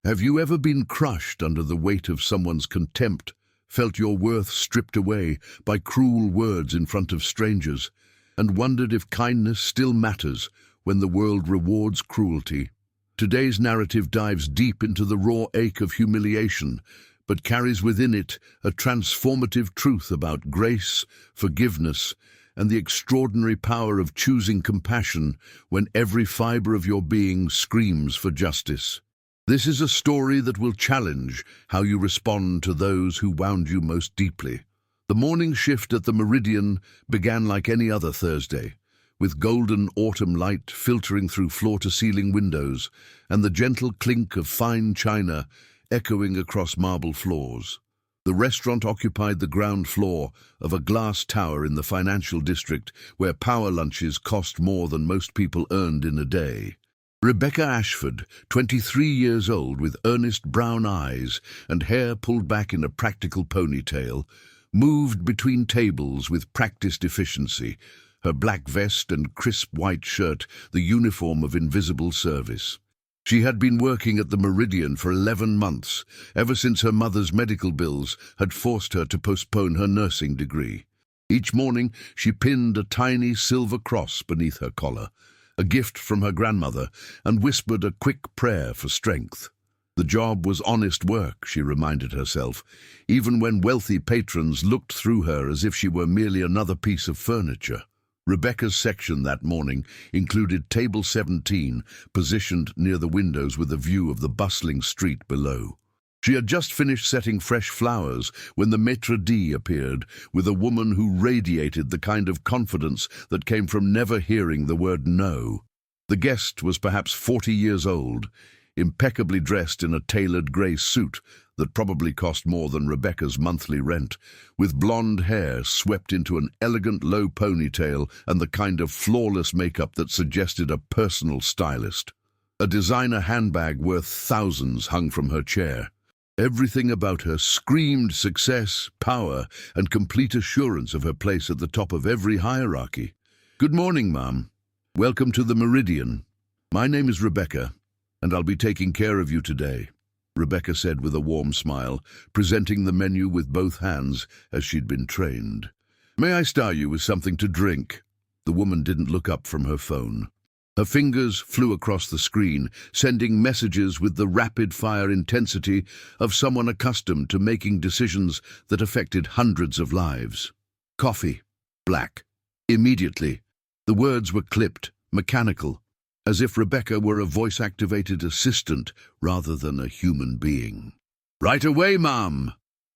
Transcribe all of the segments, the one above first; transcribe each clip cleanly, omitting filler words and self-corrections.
Have you ever been crushed under the weight of someone's contempt, felt your worth stripped away by cruel words in front of strangers, and wondered if kindness still matters when the world rewards cruelty? Today's narrative dives deep into the raw ache of humiliation, but carries within it a transformative truth about grace, forgiveness, and the extraordinary power of choosing compassion when every fiber of your being screams for justice. This is a story that will challenge how you respond to those who wound you most deeply. The morning shift at the Meridian began like any other Thursday, with golden autumn light filtering through floor-to-ceiling windows and the gentle clink of fine china echoing across marble floors. The restaurant occupied the ground floor of a glass tower in the financial district where power lunches cost more than most people earned in a day. Rebecca Ashford, 23 years old with earnest brown eyes and hair pulled back in a practical ponytail, moved between tables with practiced efficiency, her black vest and crisp white shirt the uniform of invisible service. She had been working at the Meridian for 11 months, ever since her mother's medical bills had forced her to postpone her nursing degree. Each morning she pinned a tiny silver cross beneath her collar, a gift from her grandmother, and whispered a quick prayer for strength. The job was honest work, she reminded herself, even when wealthy patrons looked through her as if she were merely another piece of furniture. Rebecca's section that morning included table 17, positioned near the windows with a view of the bustling street below. She had just finished setting fresh flowers when the maître d' appeared with a woman who radiated the kind of confidence that came from never hearing the word no. The guest was perhaps 40 years old, impeccably dressed in a tailored grey suit that probably cost more than Rebecca's monthly rent, with blonde hair swept into an elegant low ponytail and the kind of flawless makeup that suggested a personal stylist. A designer handbag worth thousands hung from her chair. Everything about her screamed success, power, and complete assurance of her place at the top of every hierarchy. "Good morning, ma'am. Welcome to the Meridian. My name is Rebecca, and I'll be taking care of you today," Rebecca said with a warm smile, presenting the menu with both hands as she'd been trained. "May I star you with something to drink?" The woman didn't look up from her phone. Her fingers flew across the screen, sending messages with the rapid-fire intensity of someone accustomed to making decisions that affected hundreds of lives. "Coffee. Black." Immediately, the words were clipped, mechanical, as if Rebecca were a voice-activated assistant rather than a human being. "Right away, ma'am."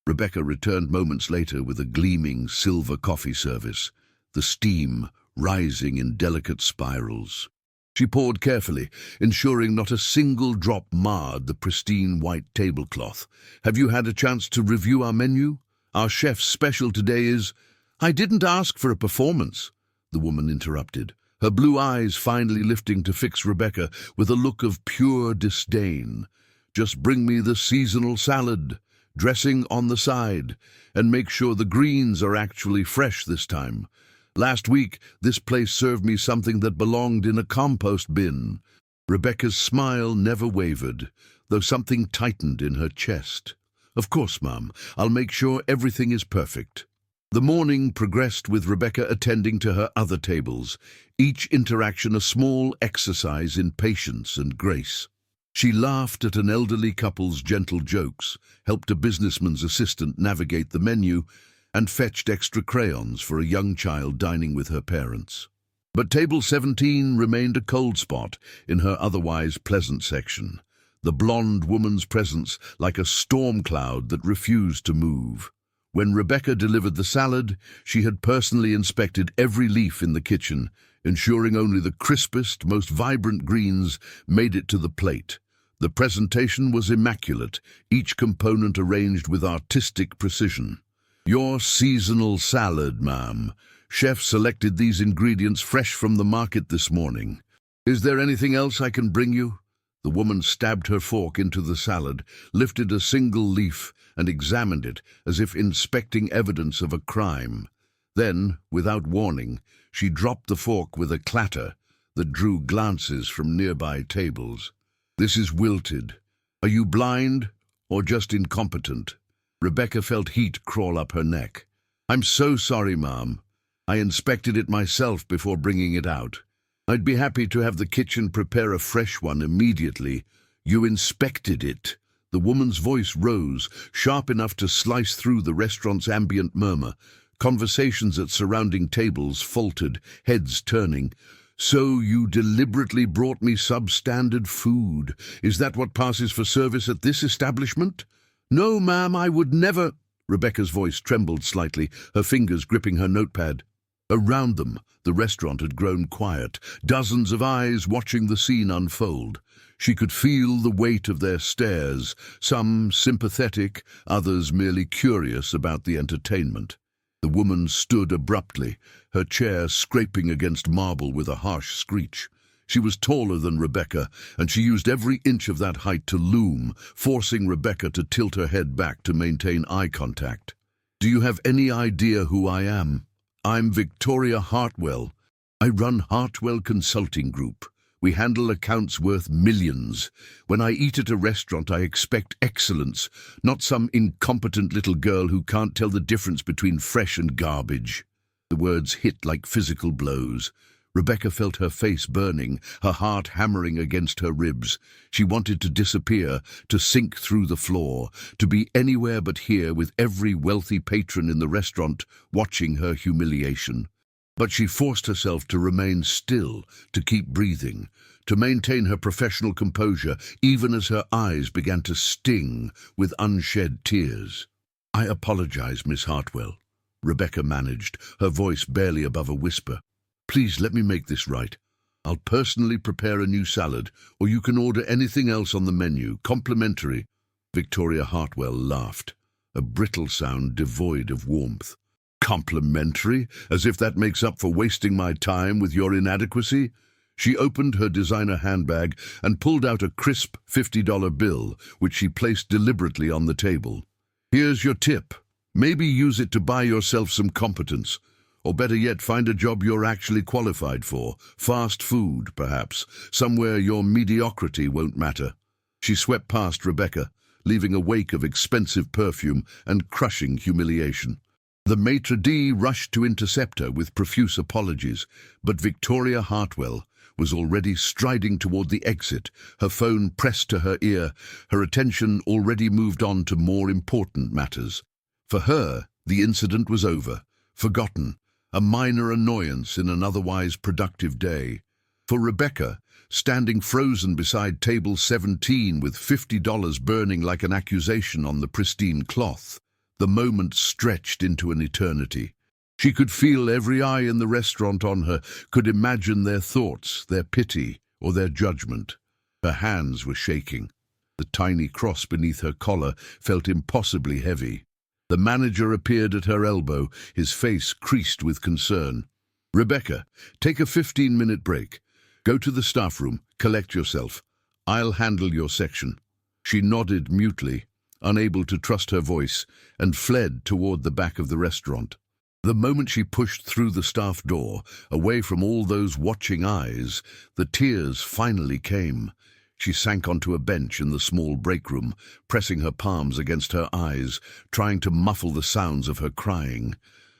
Rebecca returned moments later with a gleaming silver coffee service, the steam rising in delicate spirals. She poured carefully, ensuring not a single drop marred the pristine white tablecloth. "Have you had a chance to review our menu? Our chef's special today is—" "I didn't ask for a performance," the woman interrupted, her blue eyes finally lifting to fix Rebecca with a look of pure disdain. "Just bring me the seasonal salad, dressing on the side, and make sure the greens are actually fresh this time. Last week, this place served me something that belonged in a compost bin." Rebecca's smile never wavered, though something tightened in her chest. "Of course, ma'am. I'll make sure everything is perfect." The morning progressed with Rebecca attending to her other tables, each interaction a small exercise in patience and grace. She laughed at an elderly couple's gentle jokes, helped a businessman's assistant navigate the menu, and fetched extra crayons for a young child dining with her parents. But table 17 remained a cold spot in her otherwise pleasant section, the blonde woman's presence like a storm cloud that refused to move. When Rebecca delivered the salad, she had personally inspected every leaf in the kitchen, ensuring only the crispest, most vibrant greens made it to the plate. The presentation was immaculate, each component arranged with artistic precision. "Your seasonal salad, ma'am. Chef selected these ingredients fresh from the market this morning. Is there anything else I can bring you?" The woman stabbed her fork into the salad, lifted a single leaf, and examined it as if inspecting evidence of a crime. Then, without warning, she dropped the fork with a clatter that drew glances from nearby tables. "This is wilted. Are you blind or just incompetent? Rebecca felt heat crawl up her neck. I'm so sorry, Ma'am. I inspected it myself before bringing it out. I'd be happy to have the kitchen prepare a fresh one immediately. You inspected it. The woman's voice rose, sharp enough to slice through the restaurant's ambient murmur. Conversations at surrounding tables faltered, heads turning. So you deliberately brought me substandard food. Is that what passes for service at this establishment? No, ma'am, I would never. Rebecca's voice trembled slightly, her fingers gripping her notepad. Around them, the restaurant had grown quiet, dozens of eyes watching the scene unfold. She could feel the weight of their stares, some sympathetic, others merely curious about the entertainment. The woman stood abruptly, her chair scraping against marble with a harsh screech. She was taller than Rebecca, and she used every inch of that height to loom, forcing Rebecca to tilt her head back to maintain eye contact. Do you have any idea who I am? I'm Victoria Hartwell. I run Hartwell Consulting Group. We handle accounts worth millions. When I eat at a restaurant, I expect excellence, not some incompetent little girl who can't tell the difference between fresh and garbage. The words hit like physical blows. Rebecca felt her face burning, her heart hammering against her ribs. She wanted to disappear, to sink through the floor, to be anywhere but here with every wealthy patron in the restaurant watching her humiliation. But she forced herself to remain still, to keep breathing, to maintain her professional composure, even as her eyes began to sting with unshed tears. I apologize, Miss Hartwell, Rebecca managed, her voice barely above a whisper. Please let me make this right. I'll personally prepare a new salad, or you can order anything else on the menu, complimentary. Victoria Hartwell laughed, a brittle sound devoid of warmth. Complimentary? As if that makes up for wasting my time with your inadequacy? She opened her designer handbag and pulled out a crisp $50 bill, which she placed deliberately on the table. Here's your tip. Maybe use it to buy yourself some competence. Or better yet, find a job you're actually qualified for. Fast food, perhaps. Somewhere your mediocrity won't matter. She swept past Rebecca, leaving a wake of expensive perfume and crushing humiliation. The maitre d' rushed to intercept her with profuse apologies, but Victoria Hartwell was already striding toward the exit, her phone pressed to her ear, her attention already moved on to more important matters. For her, the incident was over, forgotten, a minor annoyance in an otherwise productive day. For Rebecca, standing frozen beside table 17 with $50 burning like an accusation on the pristine cloth, the moment stretched into an eternity. She could feel every eye in the restaurant on her, could imagine their thoughts, their pity, or their judgment. Her hands were shaking. The tiny cross beneath her collar felt impossibly heavy. The manager appeared at her elbow, his face creased with concern. Rebecca, take a 15-minute break. Go to the staff room, collect yourself. I'll handle your section. She nodded mutely, unable to trust her voice, and fled toward the back of the restaurant. The moment she pushed through the staff door, away from all those watching eyes, the tears finally came. She sank onto a bench in the small break room, pressing her palms against her eyes, trying to muffle the sounds of her crying.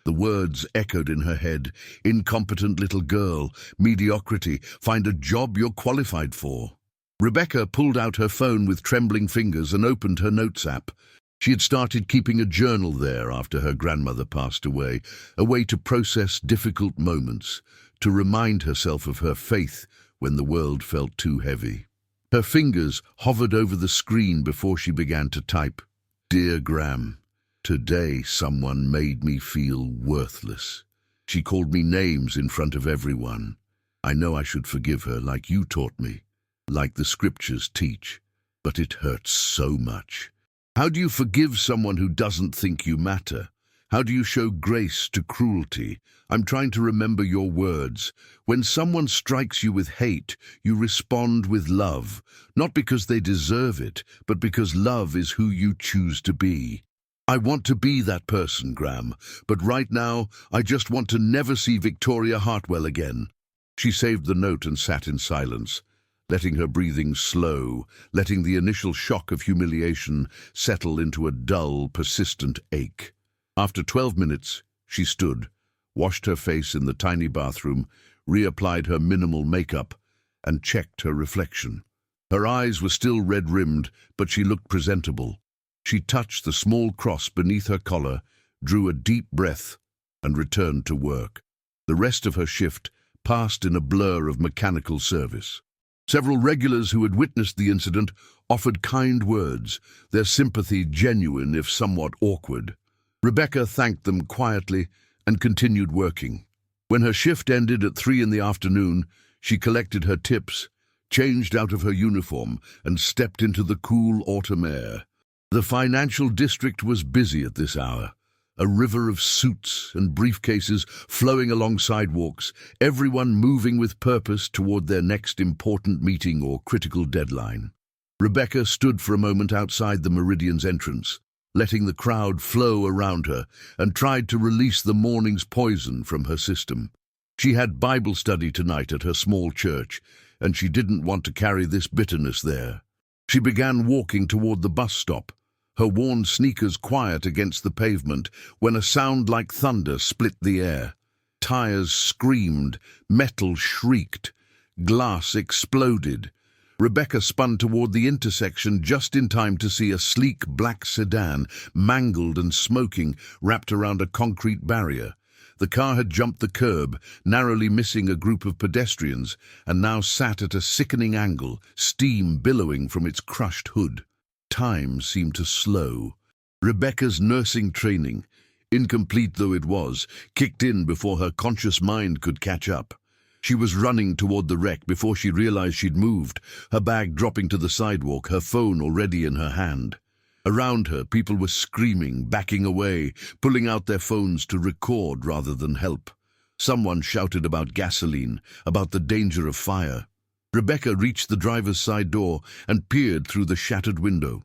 The words echoed in her head, incompetent little girl, mediocrity, find a job you're qualified for. Rebecca pulled out her phone with trembling fingers and opened her notes app. She had started keeping a journal there after her grandmother passed away, a way to process difficult moments, to remind herself of her faith when the world felt too heavy. Her fingers hovered over the screen before she began to type. Dear Gram, today someone made me feel worthless. She called me names in front of everyone. I know I should forgive her like you taught me, like the scriptures teach, but it hurts so much. How do you forgive someone who doesn't think you matter? How do you show grace to cruelty? I'm trying to remember your words. When someone strikes you with hate, you respond with love, not because they deserve it, but because love is who you choose to be. I want to be that person, Gram, but right now, I just want to never see Victoria Hartwell again. She saved the note and sat in silence. letting her breathing slow, letting the initial shock of humiliation settle into a dull, persistent ache. After 12 minutes, she stood, washed her face in the tiny bathroom, reapplied her minimal makeup, and checked her reflection. Her eyes were still red-rimmed, but she looked presentable. She touched the small cross beneath her collar, drew a deep breath, and returned to work. The rest of her shift passed in a blur of mechanical service. Several regulars who had witnessed the incident offered kind words, their sympathy genuine if somewhat awkward. Rebecca thanked them quietly and continued working. When her shift ended at 3 in the afternoon, she collected her tips, changed out of her uniform, and stepped into the cool autumn air. The financial district was busy at this hour. A river of suits and briefcases flowing along sidewalks, everyone moving with purpose toward their next important meeting or critical deadline. Rebecca stood for a moment outside the Meridian's entrance, letting the crowd flow around her, and tried to release the morning's poison from her system. She had Bible study tonight at her small church, and she didn't want to carry this bitterness there. She began walking toward the bus stop, her worn sneakers quiet against the pavement, when a sound like thunder split the air. Tires screamed, metal shrieked, glass exploded. Rebecca spun toward the intersection just in time to see a sleek black sedan, mangled and smoking, wrapped around a concrete barrier. The car had jumped the curb, narrowly missing a group of pedestrians, and now sat at a sickening angle, steam billowing from its crushed hood. Time seemed to slow. Rebecca's nursing training, incomplete though it was, kicked in before her conscious mind could catch up. She was running toward the wreck before she realized she'd moved, her bag dropping to the sidewalk, her phone already in her hand. Around her, people were screaming, backing away, pulling out their phones to record rather than help. Someone shouted about gasoline, about the danger of fire. Rebecca reached the driver's side door and peered through the shattered window.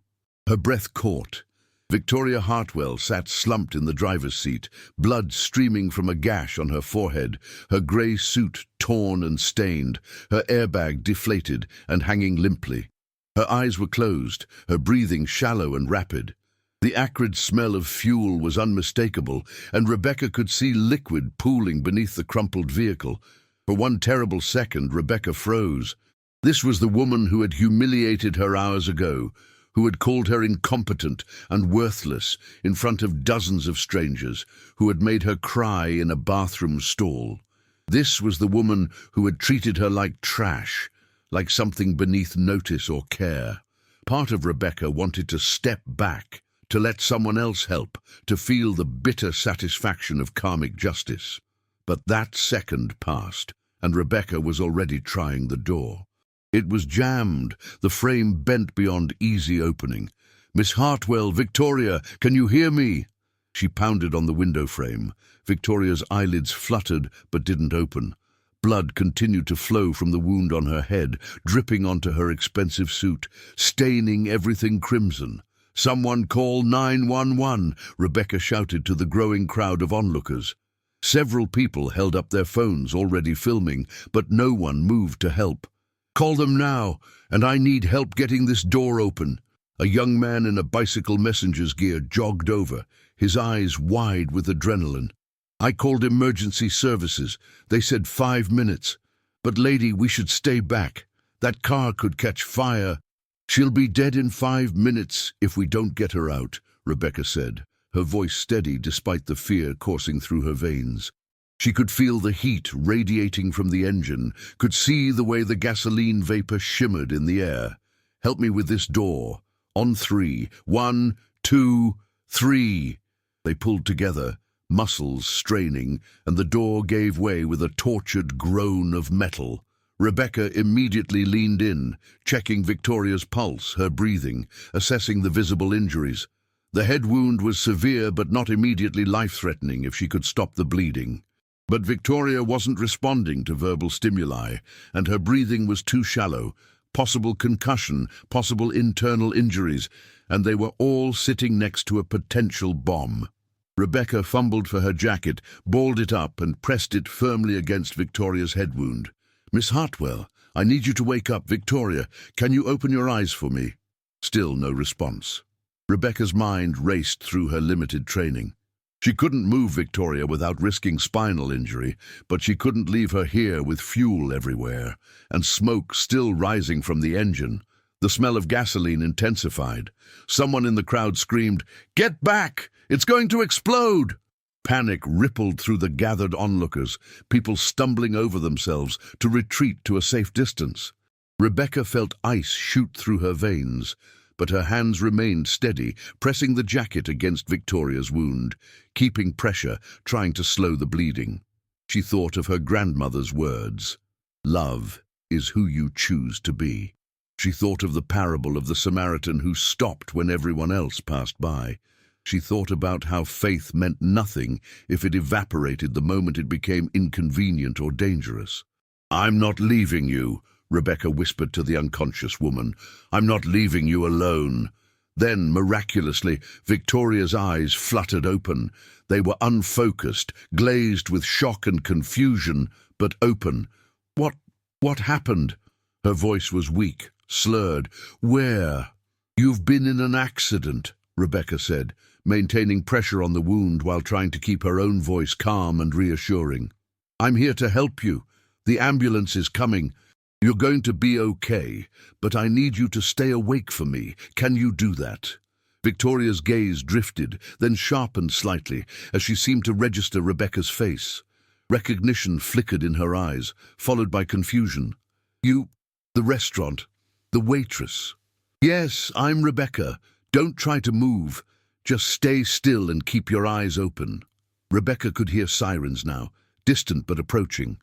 Her breath caught. Victoria Hartwell sat slumped in the driver's seat, blood streaming from a gash on her forehead, her grey suit torn and stained, her airbag deflated and hanging limply. Her eyes were closed, her breathing shallow and rapid. The acrid smell of fuel was unmistakable, and Rebecca could see liquid pooling beneath the crumpled vehicle. For one terrible second, Rebecca froze. This was the woman who had humiliated her hours ago, who had called her incompetent and worthless in front of dozens of strangers, who had made her cry in a bathroom stall. This was the woman who had treated her like trash, like something beneath notice or care. Part of Rebecca wanted to step back, to let someone else help, to feel the bitter satisfaction of karmic justice. But that second passed, and Rebecca was already trying the door. It was jammed, the frame bent beyond easy opening. "Miss Hartwell, Victoria, can you hear me?" She pounded on the window frame. Victoria's eyelids fluttered but didn't open. Blood continued to flow from the wound on her head, dripping onto her expensive suit, staining everything crimson. "Someone call 911, Rebecca shouted to the growing crowd of onlookers. Several people held up their phones, already filming, but no one moved to help. "Call them now, and I need help getting this door open." A young man in a bicycle messenger's gear jogged over, his eyes wide with adrenaline. "I called emergency services. They said 5 minutes. But lady, we should stay back. That car could catch fire." "She'll be dead in 5 minutes if we don't get her out," Rebecca said, her voice steady despite the fear coursing through her veins. She could feel the heat radiating from the engine, could see the way the gasoline vapor shimmered in the air. "Help me with this door. On 3. 1, 2, 3. They pulled together, muscles straining, and the door gave way with a tortured groan of metal. Rebecca immediately leaned in, checking Victoria's pulse, her breathing, assessing the visible injuries. The head wound was severe but not immediately life-threatening if she could stop the bleeding. But Victoria wasn't responding to verbal stimuli, and her breathing was too shallow. Possible concussion, possible internal injuries, and they were all sitting next to a potential bomb. Rebecca fumbled for her jacket, balled it up, and pressed it firmly against Victoria's head wound. "Miss Hartwell, I need you to wake up, Victoria. Can you open your eyes for me? Still no response. Rebecca's mind raced through her limited training. She couldn't move Victoria without risking spinal injury, but she couldn't leave her here with fuel everywhere, and smoke still rising from the engine. The smell of gasoline intensified. Someone in the crowd screamed, "Get back! It's going to explode!" Panic rippled through the gathered onlookers, people stumbling over themselves to retreat to a safe distance. Rebecca felt ice shoot through her veins, but her hands remained steady, pressing the jacket against Victoria's wound, keeping pressure, trying to slow the bleeding. She thought of her grandmother's words, "Love is who you choose to be." She thought of the parable of the Samaritan who stopped when everyone else passed by. She thought about how faith meant nothing if it evaporated the moment it became inconvenient or dangerous. "I'm not leaving you," Rebecca whispered to the unconscious woman. "I'm not leaving you alone." Then, miraculously, Victoria's eyes fluttered open. They were unfocused, glazed with shock and confusion, but open. What happened?" Her voice was weak, slurred. "Where?" "You've been in an accident," Rebecca said, maintaining pressure on the wound while trying to keep her own voice calm and reassuring. "I'm here to help you. The ambulance is coming. You're going to be okay, but I need you to stay awake for me. Can you do that?" Victoria's gaze drifted, then sharpened slightly as she seemed to register Rebecca's face. Recognition flickered in her eyes, followed by confusion. "You, the restaurant, the waitress." "Yes, I'm Rebecca. Don't try to move. Just stay still and keep your eyes open." Rebecca could hear sirens now, distant but approaching.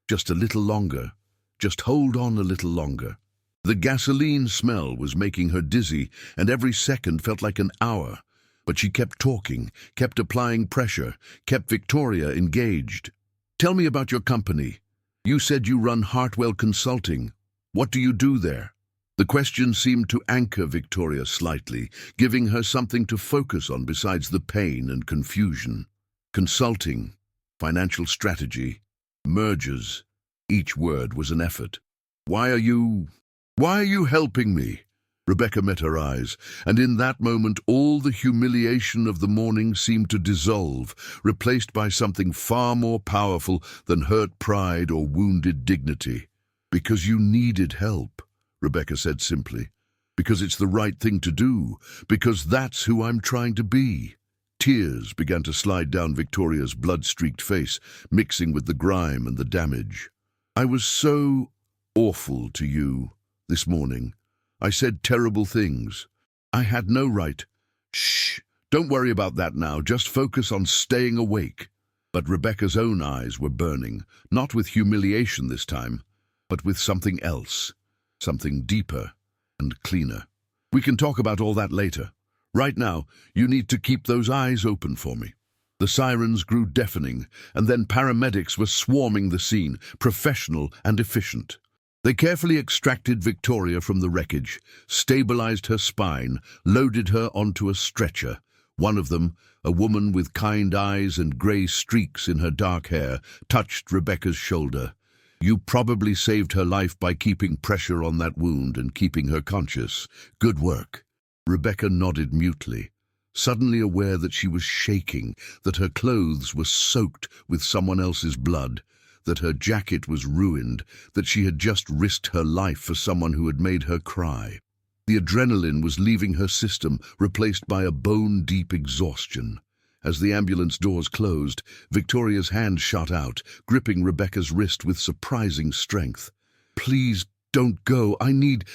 Just a little longer. Just hold on a little longer. The gasoline smell was making her dizzy, and every second felt like an hour. But she kept talking, kept applying pressure, kept Victoria engaged. "Tell me about your company. You said you run Hartwell Consulting. What do you do there?" The question seemed to anchor Victoria slightly, giving her something to focus on besides the pain and confusion. Consulting, financial strategy, mergers. Each word was an effort. Why are you helping me?" Rebecca met her eyes, and in that moment all the humiliation of the morning seemed to dissolve, replaced by something far more powerful than hurt pride or wounded dignity. "Because you needed help," Rebecca said simply. "Because it's the right thing to do. Because that's who I'm trying to be." Tears began to slide down Victoria's blood-streaked face, mixing with the grime and the damage. "I was so awful to you this morning. I said terrible things. I had no right." "Shh, don't worry about that now. Just focus on staying awake." But Rebecca's own eyes were burning, not with humiliation this time, but with something else, something deeper and cleaner. "We can talk about all that later. Right now, you need to keep those eyes open for me." The sirens grew deafening, and then paramedics were swarming the scene, professional and efficient. They carefully extracted Victoria from the wreckage, stabilized her spine, loaded her onto a stretcher. One of them, a woman with kind eyes and grey streaks in her dark hair, touched Rebecca's shoulder. "You probably saved her life by keeping pressure on that wound and keeping her conscious. Good work." Rebecca nodded mutely, suddenly aware that she was shaking, that her clothes were soaked with someone else's blood, that her jacket was ruined, that she had just risked her life for someone who had made her cry. The adrenaline was leaving her system, replaced by a bone-deep exhaustion. As the ambulance doors closed, Victoria's hand shot out, gripping Rebecca's wrist with surprising strength. "Please, don't go. I need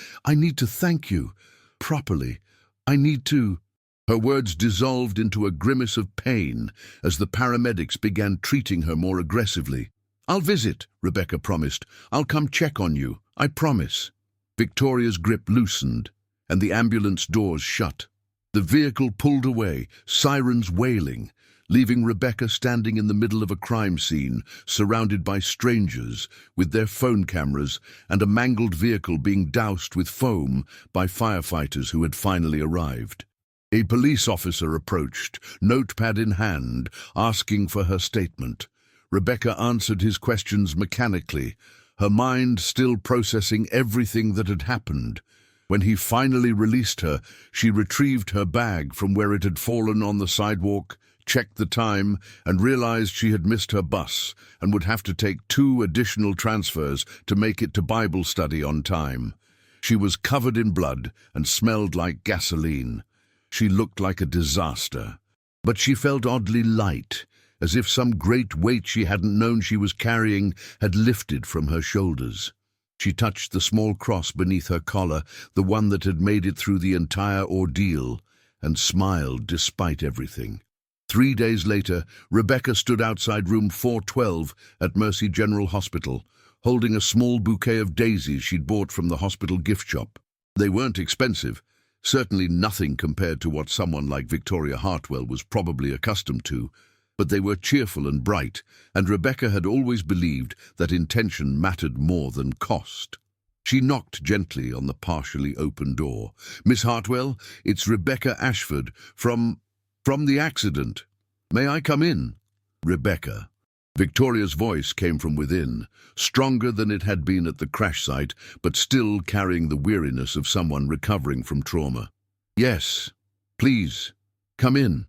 to thank you. Properly. I need to..." Her words dissolved into a grimace of pain as the paramedics began treating her more aggressively. "I'll visit," Rebecca promised. "I'll come check on you. I promise." Victoria's grip loosened, and the ambulance doors shut. The vehicle pulled away, sirens wailing, leaving Rebecca standing in the middle of a crime scene, surrounded by strangers, with their phone cameras, and a mangled vehicle being doused with foam by firefighters who had finally arrived. A police officer approached, notepad in hand, asking for her statement. Rebecca answered his questions mechanically, her mind still processing everything that had happened. When he finally released her, she retrieved her bag from where it had fallen on the sidewalk, checked the time, and realized she had missed her bus and would have to take 2 additional transfers to make it to Bible study on time. She was covered in blood and smelled like gasoline. She looked like a disaster. But she felt oddly light, as if some great weight she hadn't known she was carrying had lifted from her shoulders. She touched the small cross beneath her collar, the one that had made it through the entire ordeal, and smiled despite everything. 3 days later, Rebecca stood outside room 412 at Mercy General Hospital, holding a small bouquet of daisies she'd bought from the hospital gift shop. They weren't expensive, certainly nothing compared to what someone like Victoria Hartwell was probably accustomed to, but they were cheerful and bright, and Rebecca had always believed that intention mattered more than cost. She knocked gently on the partially open door. "Miss Hartwell, it's Rebecca Ashford from the accident. May I come in?" "Rebecca." Victoria's voice came from within, stronger than it had been at the crash site, but still carrying the weariness of someone recovering from trauma. "Yes, please, come in."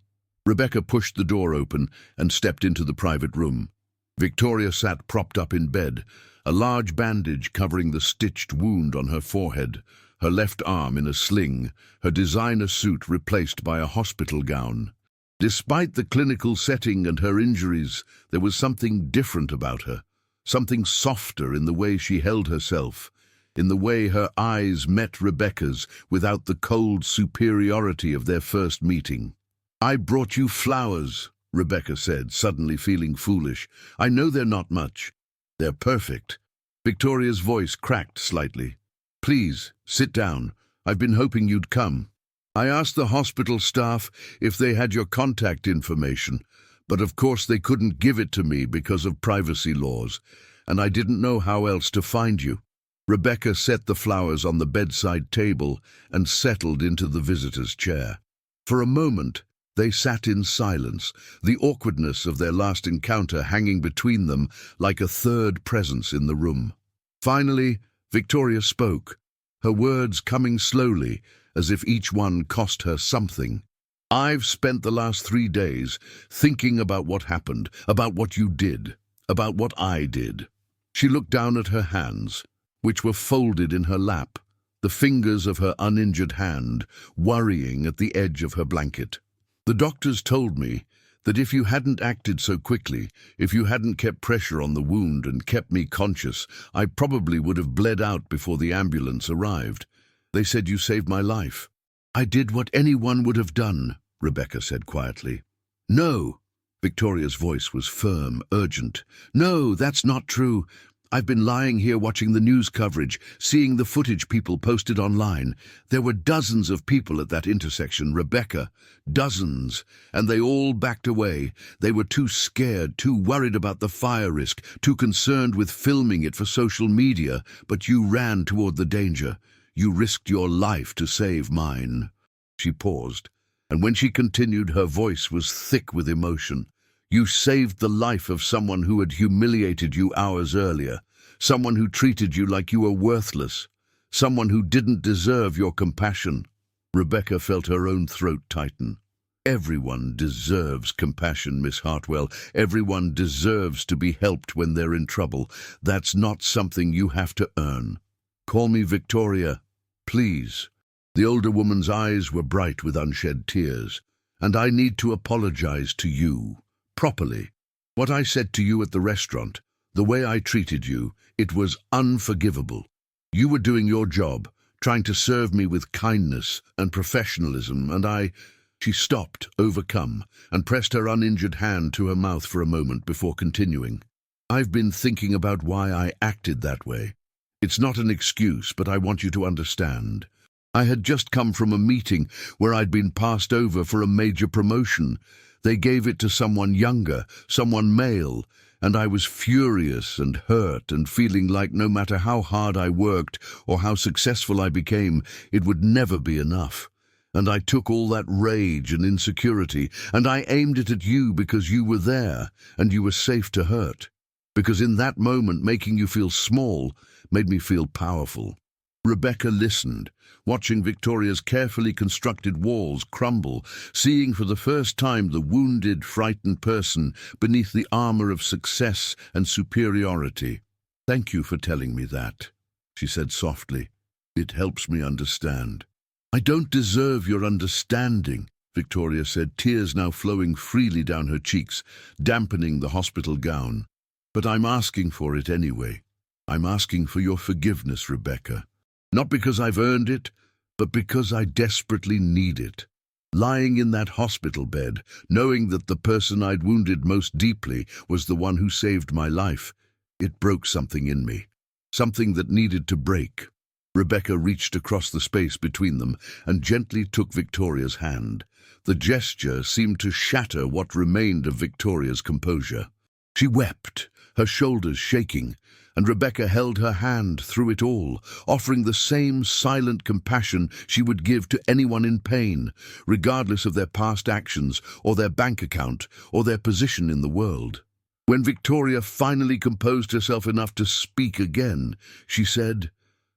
Rebecca pushed the door open and stepped into the private room. Victoria sat propped up in bed, a large bandage covering the stitched wound on her forehead, her left arm in a sling, her designer suit replaced by a hospital gown. Despite the clinical setting and her injuries, there was something different about her, something softer in the way she held herself, in the way her eyes met Rebecca's without the cold superiority of their first meeting. "I brought you flowers," Rebecca said, suddenly feeling foolish. "I know they're not much. They're perfect." Victoria's voice cracked slightly. "Please, sit down. I've been hoping you'd come. I asked the hospital staff if they had your contact information, but of course they couldn't give it to me because of privacy laws, and I didn't know how else to find you." Rebecca set the flowers on the bedside table and settled into the visitor's chair. For a moment, they sat in silence, the awkwardness of their last encounter hanging between them like a third presence in the room. Finally, Victoria spoke, her words coming slowly, as if each one cost her something. "I've spent the last 3 days thinking about what happened, about what you did, about what I did." She looked down at her hands, which were folded in her lap, the fingers of her uninjured hand worrying at the edge of her blanket. "The doctors told me that if you hadn't acted so quickly, if you hadn't kept pressure on the wound and kept me conscious, I probably would have bled out before the ambulance arrived. They said you saved my life." "I did what anyone would have done," Rebecca said quietly. "No." Victoria's voice was firm, urgent. "No, that's not true. I've been lying here watching the news coverage, seeing the footage people posted online. There were dozens of people at that intersection, Rebecca. Dozens. And they all backed away. They were too scared, too worried about the fire risk, too concerned with filming it for social media. But you ran toward the danger. You risked your life to save mine." She paused, and when she continued, her voice was thick with emotion. "You saved the life of someone who had humiliated you hours earlier, someone who treated you like you were worthless, someone who didn't deserve your compassion." Rebecca felt her own throat tighten. "Everyone deserves compassion, Miss Hartwell. Everyone deserves to be helped when they're in trouble. That's not something you have to earn. Call me Victoria, please." The older woman's eyes were bright with unshed tears. "And I need to apologize to you, properly. What I said to you at the restaurant, the way I treated you, it was unforgivable. You were doing your job, trying to serve me with kindness and professionalism, and I—" She stopped, overcome, and pressed her uninjured hand to her mouth for a moment before continuing. "I've been thinking about why I acted that way. It's not an excuse, but I want you to understand. I had just come from a meeting where I'd been passed over for a major promotion. They gave it to someone younger, someone male, and I was furious and hurt and feeling like no matter how hard I worked or how successful I became, it would never be enough. And I took all that rage and insecurity, and I aimed it at you because you were there, and you were safe to hurt. Because in that moment, making you feel small made me feel powerful. Rebecca listened, watching Victoria's carefully constructed walls crumble, seeing for the first time the wounded, frightened person beneath the armor of success and superiority. "Thank you for telling me that," she said softly. "It helps me understand." "I don't deserve your understanding," Victoria said, tears now flowing freely down her cheeks, dampening the hospital gown. "But I'm asking for it anyway. I'm asking for your forgiveness, Rebecca. Not because I've earned it, but because I desperately need it. Lying in that hospital bed, knowing that the person I'd wounded most deeply was the one who saved my life, it broke something in me. Something that needed to break." Rebecca reached across the space between them and gently took Victoria's hand. The gesture seemed to shatter what remained of Victoria's composure. She wept, her shoulders shaking, and Rebecca held her hand through it all, offering the same silent compassion she would give to anyone in pain, regardless of their past actions or their bank account or their position in the world. When Victoria finally composed herself enough to speak again, she said,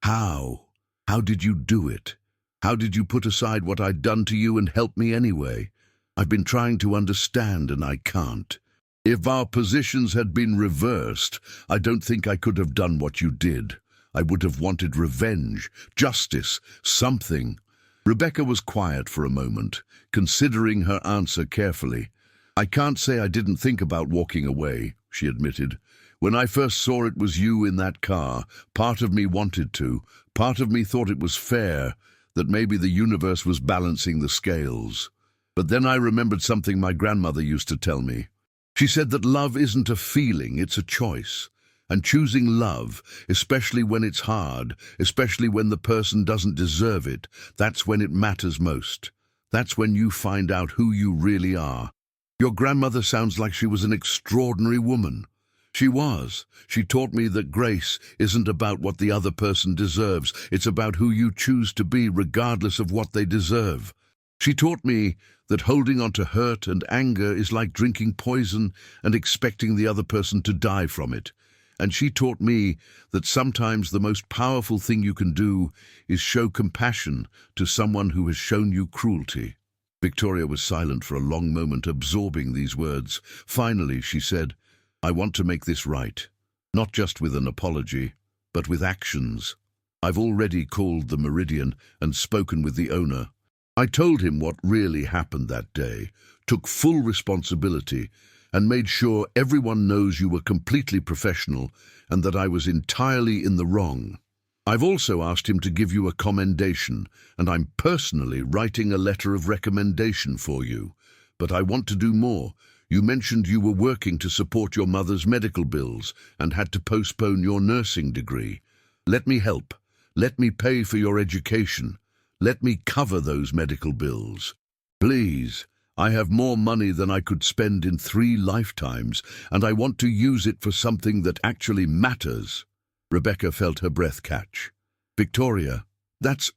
"How? How did you do it? How did you put aside what I'd done to you and help me anyway? I've been trying to understand and I can't. If our positions had been reversed, I don't think I could have done what you did. I would have wanted revenge, justice, something." Rebecca was quiet for a moment, considering her answer carefully. "I can't say I didn't think about walking away," she admitted. "When I first saw it was you in that car, part of me wanted to. Part of me thought it was fair, that maybe the universe was balancing the scales. But then I remembered something my grandmother used to tell me. She said that love isn't a feeling, it's a choice. And choosing love, especially when it's hard, especially when the person doesn't deserve it, that's when it matters most. That's when you find out who you really are. Your grandmother sounds like she was an extraordinary woman." "She was. She taught me that grace isn't about what the other person deserves. It's about who you choose to be regardless of what they deserve. She taught me that holding on to hurt and anger is like drinking poison and expecting the other person to die from it. And she taught me that sometimes the most powerful thing you can do is show compassion to someone who has shown you cruelty." Victoria was silent for a long moment, absorbing these words. Finally, she said, "I want to make this right, not just with an apology, but with actions. I've already called the Meridian and spoken with the owner. I told him what really happened that day, took full responsibility, and made sure everyone knows you were completely professional and that I was entirely in the wrong. I've also asked him to give you a commendation, and I'm personally writing a letter of recommendation for you. But I want to do more. You mentioned you were working to support your mother's medical bills and had to postpone your nursing degree. Let me help. Let me pay for your education. Let me cover those medical bills. Please, I have more money than I could spend in 3 lifetimes, and I want to use it for something that actually matters." Rebecca felt her breath catch. "Victoria, that's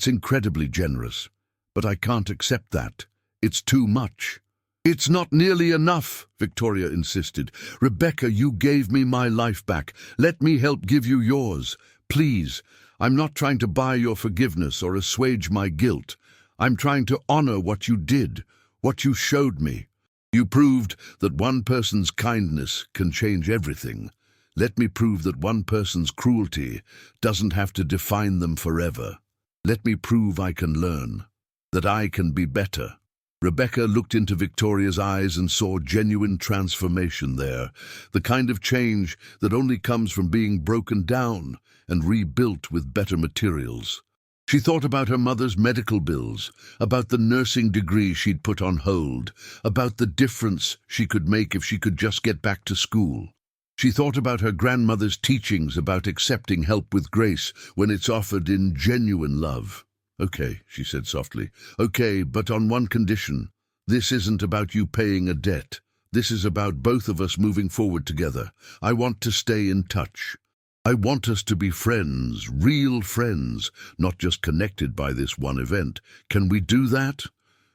incredibly generous, but I can't accept that. It's too much." "It's not nearly enough," Victoria insisted. "Rebecca, you gave me my life back. Let me help give you yours. Please, I'm not trying to buy your forgiveness or assuage my guilt. I'm trying to honor what you did, what you showed me. You proved that one person's kindness can change everything. Let me prove that one person's cruelty doesn't have to define them forever. Let me prove I can learn, that I can be better." Rebecca looked into Victoria's eyes and saw genuine transformation there, the kind of change that only comes from being broken down and rebuilt with better materials. She thought about her mother's medical bills, about the nursing degree she'd put on hold, about the difference she could make if she could just get back to school. She thought about her grandmother's teachings about accepting help with grace when it's offered in genuine love. "Okay," she said softly. "Okay, but on one condition. This isn't about you paying a debt. This is about both of us moving forward together. I want to stay in touch. I want us to be friends, real friends, not just connected by this one event. Can we do that?"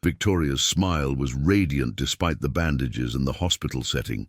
Victoria's smile was radiant despite the bandages and the hospital setting.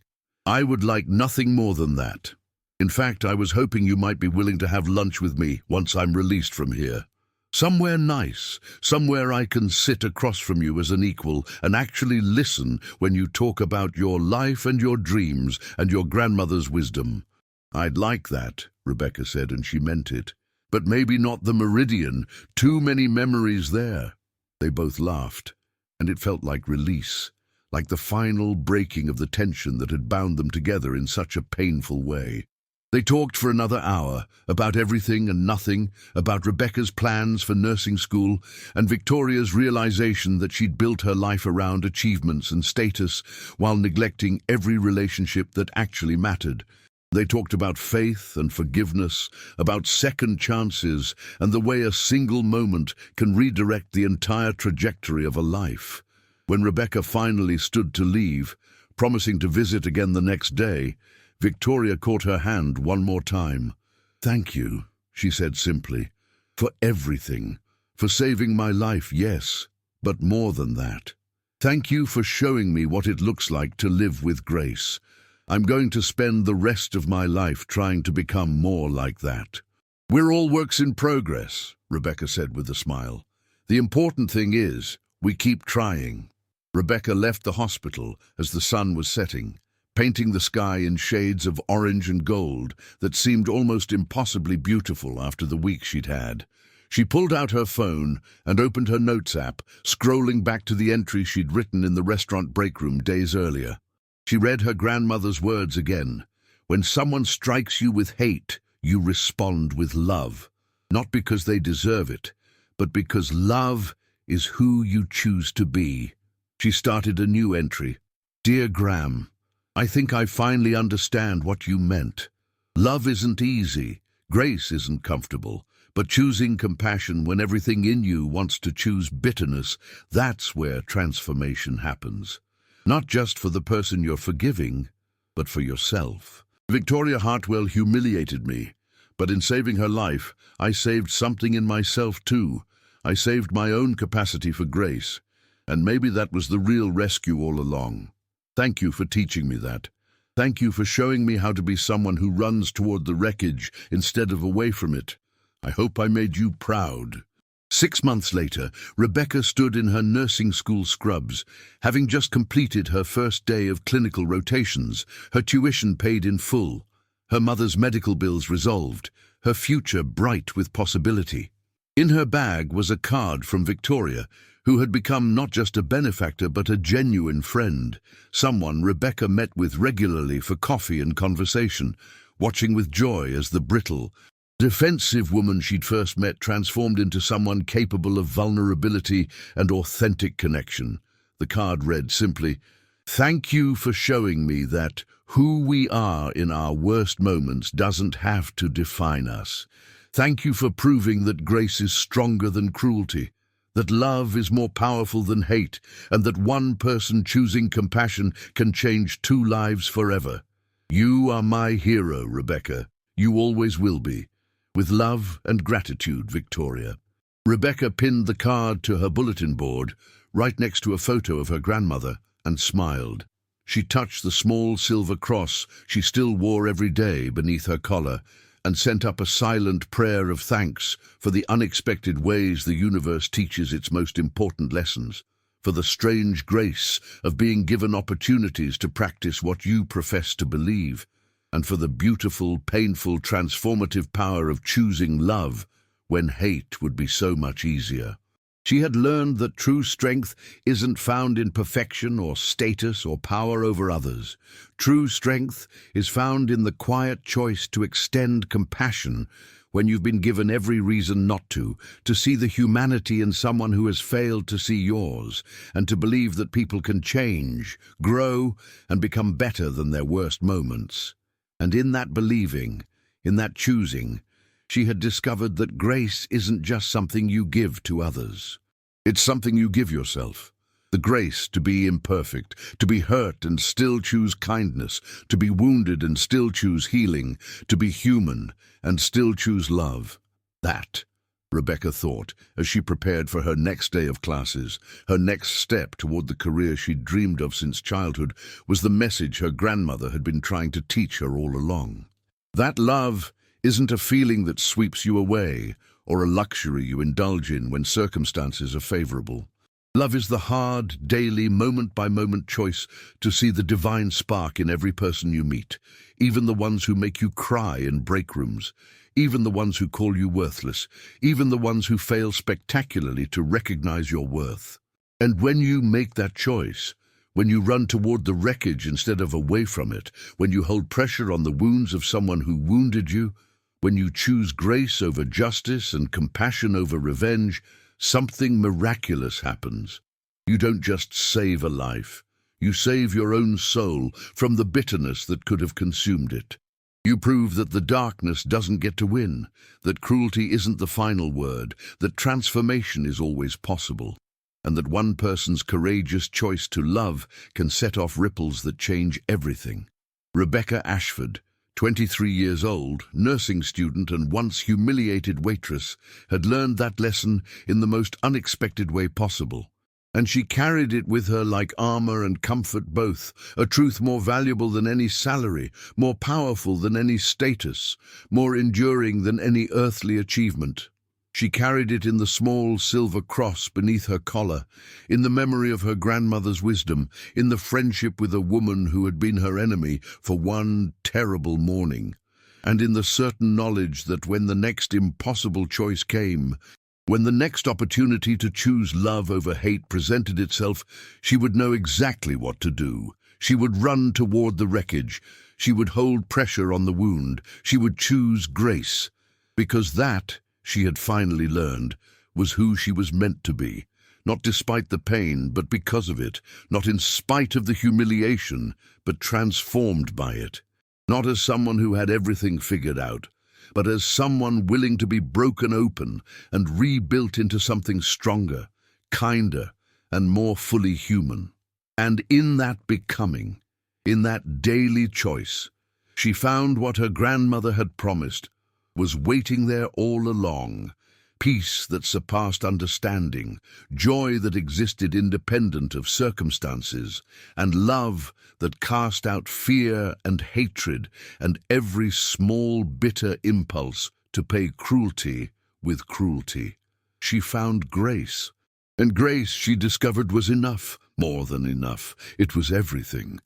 I would like nothing more than that. In fact, I was hoping you might be willing to have lunch with me once I'm released from here. Somewhere nice, somewhere I can sit across from you as an equal and actually listen when you talk about your life and your dreams and your grandmother's wisdom. I'd like that, Rebecca said, and she meant it. But maybe not the Meridian. Too many memories there. They both laughed, and it felt like release, like the final breaking of the tension that had bound them together in such a painful way. They talked for another hour, about everything and nothing, about Rebecca's plans for nursing school, and Victoria's realization that she'd built her life around achievements and status while neglecting every relationship that actually mattered. They talked about faith and forgiveness, about second chances, and the way a single moment can redirect the entire trajectory of a life. When Rebecca finally stood to leave, promising to visit again the next day, Victoria caught her hand one more time. "Thank you," she said simply, "for everything. For saving my life, yes, but more than that. Thank you for showing me what it looks like to live with grace. I'm going to spend the rest of my life trying to become more like that." "We're all works in progress," Rebecca said with a smile. "The important thing is, we keep trying." Rebecca left the hospital as the sun was setting, painting the sky in shades of orange and gold that seemed almost impossibly beautiful after the week she'd had. She pulled out her phone and opened her notes app, scrolling back to the entry she'd written in the restaurant break room days earlier. She read her grandmother's words again. "When someone strikes you with hate, you respond with love. Not because they deserve it, but because love is who you choose to be." She started a new entry. "Dear Gram, I think I finally understand what you meant. Love isn't easy, grace isn't comfortable, but choosing compassion when everything in you wants to choose bitterness, that's where transformation happens. Not just for the person you're forgiving, but for yourself." Victoria Hartwell humiliated me, but in saving her life, I saved something in myself too. I saved my own capacity for grace, and maybe that was the real rescue all along. Thank you for teaching me that. Thank you for showing me how to be someone who runs toward the wreckage instead of away from it. I hope I made you proud. 6 months later, Rebecca stood in her nursing school scrubs, having just completed her first day of clinical rotations, her tuition paid in full, her mother's medical bills resolved, her future bright with possibility. In her bag was a card from Victoria, who had become not just a benefactor but a genuine friend, someone Rebecca met with regularly for coffee and conversation, watching with joy as the brittle, defensive woman she'd first met transformed into someone capable of vulnerability and authentic connection. The card read simply, "Thank you for showing me that who we are in our worst moments doesn't have to define us. Thank you for proving that grace is stronger than cruelty, that love is more powerful than hate, and that one person choosing compassion can change 2 lives forever. You are my hero, Rebecca. You always will be. With love and gratitude, Victoria." Rebecca pinned the card to her bulletin board, right next to a photo of her grandmother, and smiled. She touched the small silver cross she still wore every day beneath her collar, and sent up a silent prayer of thanks for the unexpected ways the universe teaches its most important lessons, for the strange grace of being given opportunities to practice what you profess to believe, and for the beautiful, painful, transformative power of choosing love when hate would be so much easier. She had learned that true strength isn't found in perfection or status or power over others. True strength is found in the quiet choice to extend compassion when you've been given every reason not to see the humanity in someone who has failed to see yours, and to believe that people can change, grow, and become better than their worst moments. And in that believing, in that choosing, she had discovered that grace isn't just something you give to others. It's something you give yourself. The grace to be imperfect, to be hurt and still choose kindness, to be wounded and still choose healing, to be human and still choose love. That Rebecca thought, as she prepared for her next day of classes. Her next step toward the career she'd dreamed of since childhood was the message her grandmother had been trying to teach her all along. That love isn't a feeling that sweeps you away, or a luxury you indulge in when circumstances are favorable. Love is the hard, daily, moment-by-moment choice to see the divine spark in every person you meet, even the ones who make you cry in break rooms, even the ones who call you worthless, even the ones who fail spectacularly to recognize your worth. And when you make that choice, when you run toward the wreckage instead of away from it, when you hold pressure on the wounds of someone who wounded you, when you choose grace over justice and compassion over revenge, something miraculous happens. You don't just save a life. You save your own soul from the bitterness that could have consumed it. You prove that the darkness doesn't get to win, that cruelty isn't the final word, that transformation is always possible, and that one person's courageous choice to love can set off ripples that change everything. Rebecca Ashford, 23 years old, nursing student and once humiliated waitress, had learned that lesson in the most unexpected way possible. And she carried it with her like armor and comfort both, a truth more valuable than any salary, more powerful than any status, more enduring than any earthly achievement. She carried it in the small silver cross beneath her collar, in the memory of her grandmother's wisdom, in the friendship with a woman who had been her enemy for one terrible morning, and in the certain knowledge that when the next impossible choice came, when the next opportunity to choose love over hate presented itself, she would know exactly what to do. She would run toward the wreckage. She would hold pressure on the wound. She would choose grace, because that, she had finally learned, was who she was meant to be, not despite the pain, but because of it, not in spite of the humiliation, but transformed by it, not as someone who had everything figured out, but as someone willing to be broken open and rebuilt into something stronger, kinder, and more fully human. And in that becoming, in that daily choice, she found what her grandmother had promised was waiting there all along, peace that surpassed understanding, joy that existed independent of circumstances, and love that cast out fear and hatred and every small bitter impulse to pay cruelty with cruelty. She found grace, and grace, she discovered, was enough, more than enough. It was everything.